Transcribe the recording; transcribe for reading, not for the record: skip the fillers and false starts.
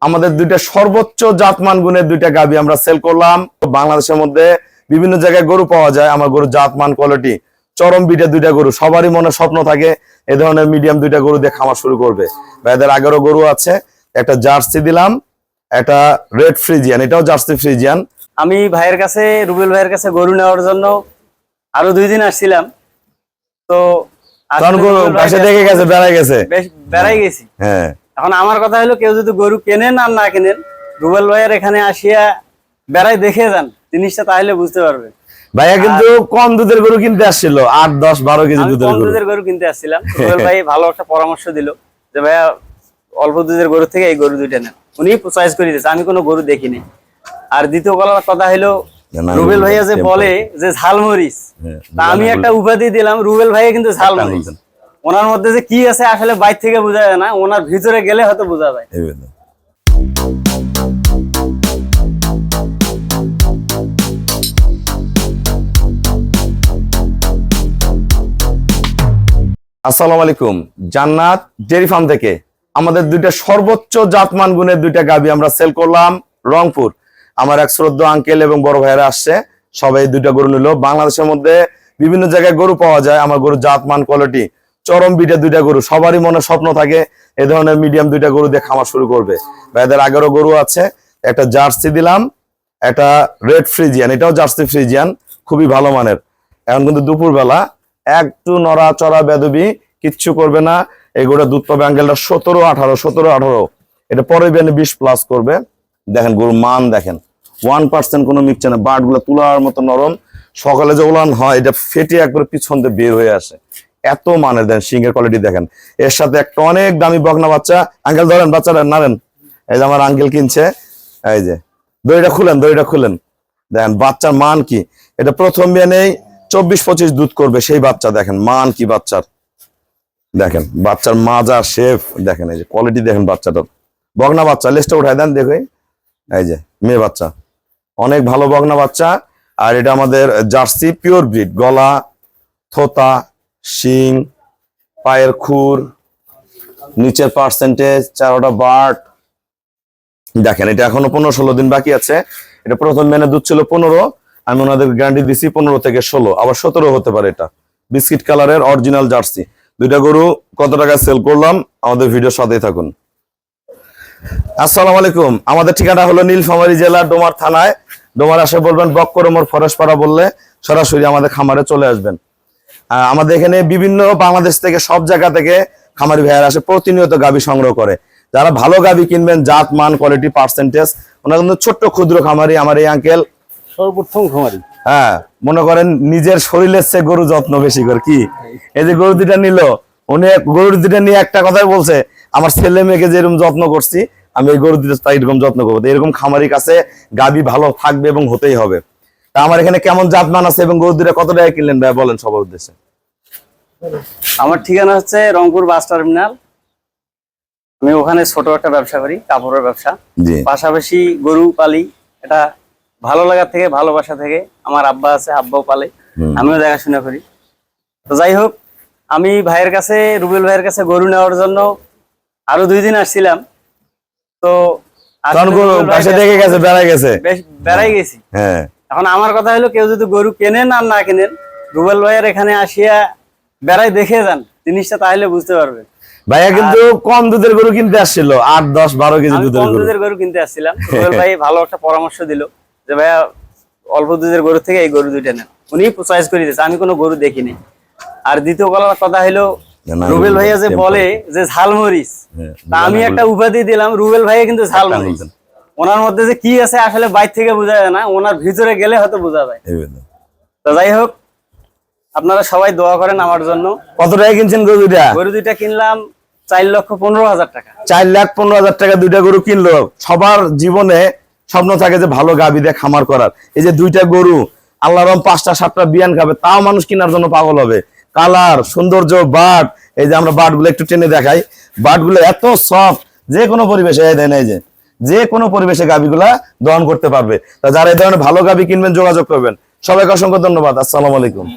আমাদের দুইটা সর্বোচ্চ জাতমান গুণের দুইটা গাভী আমরা সেল করলাম। বাংলাদেশের মধ্যে বিভিন্ন জায়গায় গরু পাওয়া যায়, আমার গরু জাতমান কোয়ালিটি চরম বিটের দুইটা গরু। সবারই মনে স্বপ্ন থাকে এই ধরনের মিডিয়াম দুইটা গরু দিয়ে খামার শুরু করবে। এদের আগেরও গরু আছে, একটা জার্সি দিলাম, একটা রেড ফ্রিজিয়ান, এটাও জার্সি ফ্রিজিয়ান। আমি ভাইয়ের কাছে, রুবেল ভাইয়ের কাছে গরু নেওয়ার জন্য আরো 2 দিন আসছিলাম। তো দেখে গেছে, বেড়াই গেছে, বেশ বেড়াই গেছি। হ্যাঁ, এখন আমার কথা হলো, কেউ যদি গরু কেনেন আর না কেনেন, রুবেল ভাইয়ের এখানে আসিয়া বেড়াই দেখে যান জিনিসটা, তাহলে বুঝতে পারবে। ভাইয়া কিন্তু কম দুধের গরু কিনতে আসছিল, 8, 10, 12 কেজি দুধের গরু কিনতে আসছিলাম। রুবেল ভাই ভালো একটা পরামর্শ দিল যে ভাইয়া অল্প দুধের গরু থেকে এই গরু দুইটা নেন। উনি চয়েস করে দিয়েছে, আমি কোনো গরু দেখিনি। আর দ্বিতীয় কথা হলো, রুবেল ভাইয়া যে বলে যে ঝালমরিচ, তা আমি একটা উপাধি দিলাম, রুবেল ভাইয়া কিন্তু ঝালমরিচ। ওনার মধ্যে যে কি আছে আসলে বাইরে থেকে বোঝা যায় না, ওনার ভিতরে গেলে হয়তো বোঝা যায়। আসসালামু আলাইকুম, জান্নাত ডেইরি ফার্ম থেকে আমাদের দুইটা সর্বোচ্চ জাতমান গুণের দুইটা গাভী আমরা সেল করলাম রংপুর। আমার এক শ্রদ্ধ আঙ্কেল এবং বড় ভাইয়েরা আসছে, সবাই দুইটা গরু নিল। বাংলাদেশের মধ্যে বিভিন্ন জায়গায় গরু পাওয়া যায়, আমার গরু জাতমান কোয়ালিটি চরম বিটের দুইটা গরু। সবারই মনে স্বপ্ন থাকে এই ধরনের মিডিয়াম দুইটা গরু দিয়ে খামার শুরু করবে। এদের আগেরও গরু আছে, একটা জার্সি দিলাম, একটা রেড ফ্রিজিয়ান, এটাও জার্সি ফ্রিজিয়ান, খুবই ভালো মানের। এখন কিন্তু দুপুরবেলা একটু নড়াচড়া বেদবি কিচ্ছু করবে না। এই গরুটা দুধ পাবে আঙ্কেলটা 17, 18, এটা পরে 20+ করবে। দেখেন গরু মান দেখেন, 1% কোনো মিক্সচার না, বাট গুলো তুলার মতো নরম। সকালে যে উলান হয় এটা ফেটে একবারে পিছন দিয়ে বের হয়ে আসে, এত মানের। দেন সিংহের কোয়ালিটি দেখেন, এর সাথে একটা অনেক দামি বকনা বাচ্চা। আঙ্কেল ধরেন, বাচ্চাটা নাড়েন। এই যে আমার আঙ্কেল কিনছে, এই যে দড়িটা খুলেন, দেখেন বাচ্চার মান কি। এটা প্রথম বিয়ানেই 24-25 দুধ করবে সেই বাচ্চা। দেখেন মান কি বাচ্চার, দেখেন বাচ্চার মাজা শেপ দেখেন, এই যে কোয়ালিটি দেখেন বাচ্চাটার। বগনা বাচ্চা, লেজটা উঠায় দেন, দেখো এই যে মেয়ে বাচ্চা, অনেক ভালো বগনা বাচ্চা। আর এটা আমাদের জার্সি পিওর ব্রিড, গলা, থোতা, শিং, পায়ের খুর, নিচের পার্সেন্টেজ, 4টা বাট। দেখেন এটা এখনো 15-16 দিন বাকি আছে। এটা প্রথম মেনে দুধ ছিল 15, আমি ওনাদের গ্যারান্টি দিছি 15 থেকে 16, আবার 17 হতে পারে। এটা বিস্কিট কালারের অরিজিনাল জার্সি। দুইটা গরু কত টাকা সেল করলাম, আমাদের ভিডিওর সাথেই থাকুন। আসসালামু আলাইকুম, আমাদের ঠিকানা হলো নীলফামারী জেলা ডোমার থানায়। ডোমার আসে বলবেন বক্করমোর ফরেশপাড়া বললে সরাসরি আমাদের খামারে চলে আসবেন। আমাদের এখানে বিভিন্ন বাংলাদেশ থেকে সব জায়গা থেকে খামারি ভাইয়ারা আসে, প্রতিনিয়ত গাভী সংগ্রহ করে। যারা ভালো গাভী কিনবেন, জাত মান কোয়ালিটি পার্সেন্টেজ, ওনারা কিন্তু ছোট্ট ক্ষুদ্র খামারি। আমার এই আঙ্কেল সর্বপ্রথম খামারি, হ্যাঁ, মনে করেন নিজের শরীরের চেয়ে গরু যত্ন বেশি করে। কি এই যে গরু দুটা নিল, উনি গরু দুটা নিয়ে একটা কথাই বলছে, আমার ছেলে মেয়েকে যেরকম যত্ন করছি আমি এই গরু দুটা তাই এরকম যত্ন করবো। এরকম খামারির কাছে গাভী ভালো থাকবে এবং হতেই হবে। তা আমার এখানে কেমন জাতমান আছে এবং গরু দুটা কত টাকা কিনলেন ভাই বলেন সবার উদ্দেশ্যে। আমার ঠিকানা হচ্ছে রংপুর বাস টার্মিনাল। আমি ওখানে ছোট একটা ব্যবসা করি, কাপড়ের ব্যবসা, পাশাপাশি গরু পালি। এটা ভালো লাগা থেকে, ভালোবাসা থেকে। আমার আব্বা আছে, আব্বাও পালে, আমিও দেখাশোনা করি। তো যাই হোক, আমি ভাইয়ের কাছে, রুবেল ভাইয়ের কাছে গরু নেওয়ার জন্য আরো 2 দিন আসছিলাম। তো দেখে গেছে, বেড়াই গেছে, বেশ বেড়াই গেছি। হ্যাঁ, এখন আমার কথা হলো, কেউ যদি গরু কেনেন আর না কেনেন, রুবেল ভাইয়ের এখানে আসিয়া বেড়াই দেখে যান জিনিসটা, তাহলে বুঝতে পারবে। ভাইয়া কিন্তু কম দুধের গরু কিনতে আসছিল, 8, 10, 12 কেজি দুধের গরু কিনতে আসছিলাম। রুবেল ভাই ভালো একটা পরামর্শ দিল যে ভাইয়া অল্প দুধের গরু থেকে এই গরু দুইটা নেন। উনি চয়েস করে দিয়েছে, আমি কোনো গরু দেখিনি। আর দ্বিতীয় কথা হলো, রুবেল ভাইয়া যে বলে যে ঝালমরিচ, তা আমি একটা উপাধি দিলাম, রুবেল ভাইয়া কিন্তু ঝালমরিচ। ওনার মধ্যে যে কি আছে আসলে বাইরে থেকে বোঝা যায় না, ওনার ভিতরে গেলে হয়তো বোঝা যায়। তো যাই হোক, আপনারা সবাই দোয়া করেন আমার জন্য। কত টাকা কিনছেন গরু দুইটা? গরু দুইটা কিনলাম 4,15,000 টাকা। 4,15,000 টাকা দুইটা গরু কিনলো। সবার জীবনে স্বপ্ন থাকে যে ভালো গাভী দিয়ে খামার করার। এই যে দুইটা গরু আল্লাহর রহমতে 5টা 7টা বিয়ান খাবে, তাও মানুষ কেনার জন্য পাগল হবে। কালার, সৌন্দর্য, বাট, এই যে আমরা বাট গুলো একটু টেনে দেখাই, বাট গুলো এত সফট, যে কোনো পরিবেশে দেন, এই যে কোনো পরিবেশে গাভীগুলা দহন করতে পারবে। তা যারা এই ধরনের ভালো গাভী কিনবেন যোগাযোগ করবেন। সবাইকে অসংখ্য ধন্যবাদ। আসসালামু আলাইকুম।